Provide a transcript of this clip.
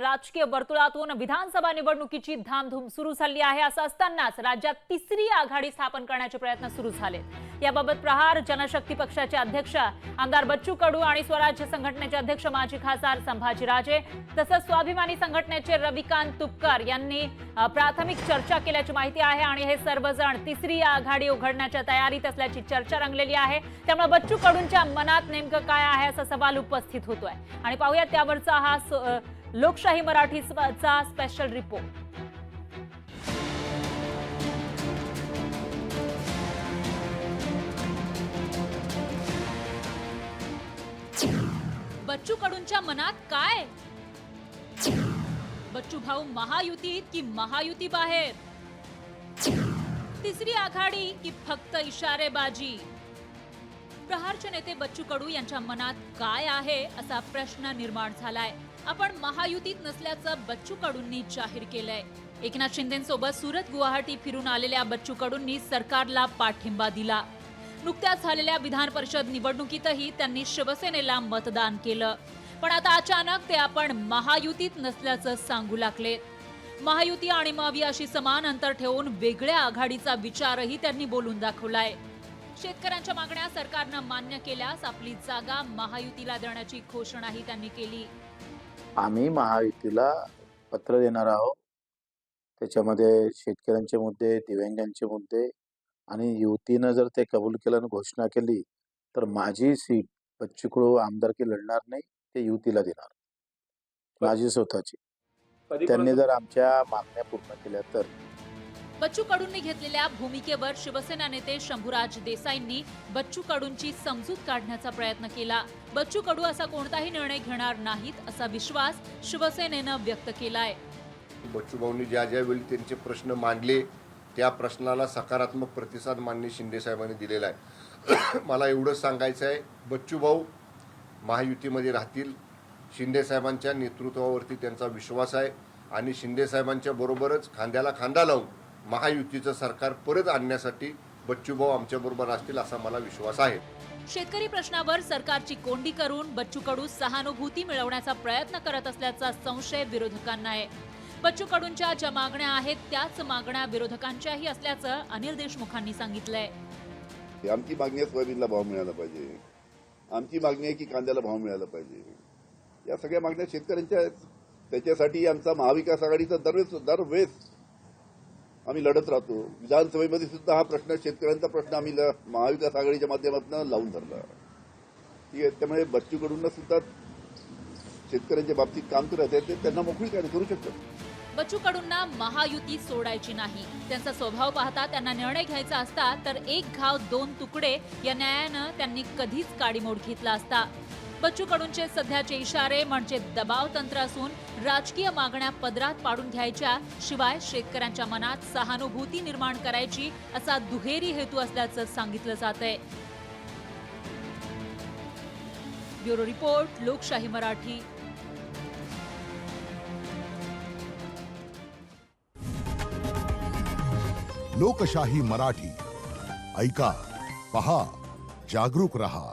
राजकीय वर्तुळातून विधानसभा निवडणुकीची धामधूम सुरू झाली आहे। असं असतानाच राज्यात तिसरी आघाडी स्थापन करण्याचे प्रयत्न सुरू झाले। याबाबत प्रहार जनशक्ती पक्षाचे अध्यक्ष आमदार बच्चू कडू आणि स्वराज्य संघटनेचे अध्यक्ष माजी खासदार संभाजी राजे तसंच स्वाभिमानी संघटनेचे रविकांत तुपकर यांनी प्राथमिक चर्चा केल्याची माहिती आहे आणि हे सर्वजण तिसरी आघाडी उघडण्याच्या तयारीत असल्याची चर्चा रंगलेली आहे। त्यामुळे बच्चू कडूंच्या मनात नेमकं काय आहे असा सवाल उपस्थित होतोय आणि पाहूया त्यावरचा हा लोकशाही मराठीचा स्पेशल रिपोर्ट। बच्चू कडूंच्या मनात काय? बच्चू भाऊ महायुतीत की महायुती बाहेर? तिसरी आघाडी की फक्त इशारेबाजी? प्रहारचे नेते बच्चू कडू यांच्या मनात काय आहे असा प्रश्न निर्माण झालाय। आपण महायुतीत नसल्याचं बच्चू कडूंनी जाहीर केलंय। एकनाथ शिंदेंसोबत सुरत गुवाहाटी फिरून आलेल्या बच्चू कडूंनी सरकारला पाठिंबा दिला। नुकत्याच झालेल्या विधान परिषद निवडणुकीतही त्यांनी शिवसेनेला मतदान केलं, पण आता अचानक ते आपण महायुतीत नसल्याचं सांगू लागले। महायुती आणि महाविकासशी समान अंतर ठेवून वेगळ्या आघाडीचा विचारही त्यांनी बोलून दाखवलाय। शेतकऱ्यांच्या मागण्या सरकारनं मान्य केल्यास आपली जागा महायुतीला देण्याची घोषणाही त्यांनी केली। आम्ही महायुतीला पत्र देणार आहोत। त्याच्यामध्ये शेतकऱ्यांचे मुद्दे, दिव्यांगांचे मुद्दे आणि युतीनं जर ते कबूल केलं आणि घोषणा केली तर माझी सीट बच्चू कडू आमदारकी लढणार नाही, ते युतीला देणार, माझी स्वतःची। त्यांनी जर आमच्या मागण्या पूर्ण केल्या तर। बच्चू कडूंनी घेतलेल्या भूमिकेवर शिवसेना नेते शंभूराज देसाईंनी बच्चू कडूंची समजूत काढण्याचा प्रयत्न केला। बच्चू कडू असा कोणताही निर्णय घेणार नाहीत असा विश्वास शिवसेनेनं व्यक्त केलाय। बच्चू भाऊंनी ज्या वेळी त्यांचे प्रश्न मांडले त्या प्रश्नाला सकारात्मक प्रतिसाद माननीय शिंदे साहेबांनी दिलेला आहे। मला एवढंच सांगायचं आहे, बच्चू भाऊ महायुतीमध्ये राहतील। शिंदे साहेबांच्या नेतृत्वावरती त्यांचा विश्वास आहे आणि शिंदे साहेबांच्या बरोबरच खांद्याला खांदा लावून महायुतीचं सरकार परत आणण्यासाठी बच्चू भाऊ आमच्या बरोबर असतील असा मला विश्वास आहे। शेतकरी प्रश्नावर सरकारची कोंडी करून बच्चू कडू सहानुभूती मिळवण्याचा प्रयत्न करत असल्याचा संशय विरोधकांना आहे। बच्चू कडूंच्या ज्या मागण्या आहेत त्याच मागण्या विरोधकांच्याही असल्याचं अनिल देशमुखांनी सांगितलंय। आमची मागणी आहे सोयाबीनला भाव मिळाला पाहिजे, आमची मागणी आहे की कांद्याला भाव मिळाला पाहिजे। या सगळ्या मागण्या शेतकऱ्यांच्या आहेत। त्याच्यासाठी आमचा महाविकास आघाडीचा दरवेळेस आम्ही लढत राहतो। विधानसभेमध्ये सुद्धा हा प्रश्न, शेतकऱ्यांचा प्रश्न आम्ही महाविकास आघाडीच्या माध्यमातून लावून धरला। ठीक आहे, त्यामुळे बच्चू कडूंना सुद्धा शेतकऱ्यांच्या बाबतीत काम करत आहेत, त्यांना मोकळी काय करू शकतात। बच्चू कडूंना महायुती सोडायची नाही। त्यांचा स्वभाव पाहता त्यांना निर्णय घ्यायचा असता तर एक घाव दोन तुकडे या न्यायानं त्यांनी कधीच काडीमोड घेतला असता। बच्चू कडूंचे सध्याचे इशारे म्हणजे दबाव तंत्र असून राजकीय मागण्या पदरात पाडून घ्यायच्या, शिवाय शेतकऱ्यांच्या मनात सहानुभूती निर्माण करायची असा दुहेरी हेतू असल्याचं सांगितलं जातंय। ब्युरो रिपोर्ट, लोकशाही मराठी। लोकशाही मराठी ऐका, पहा, जागरूक रहा।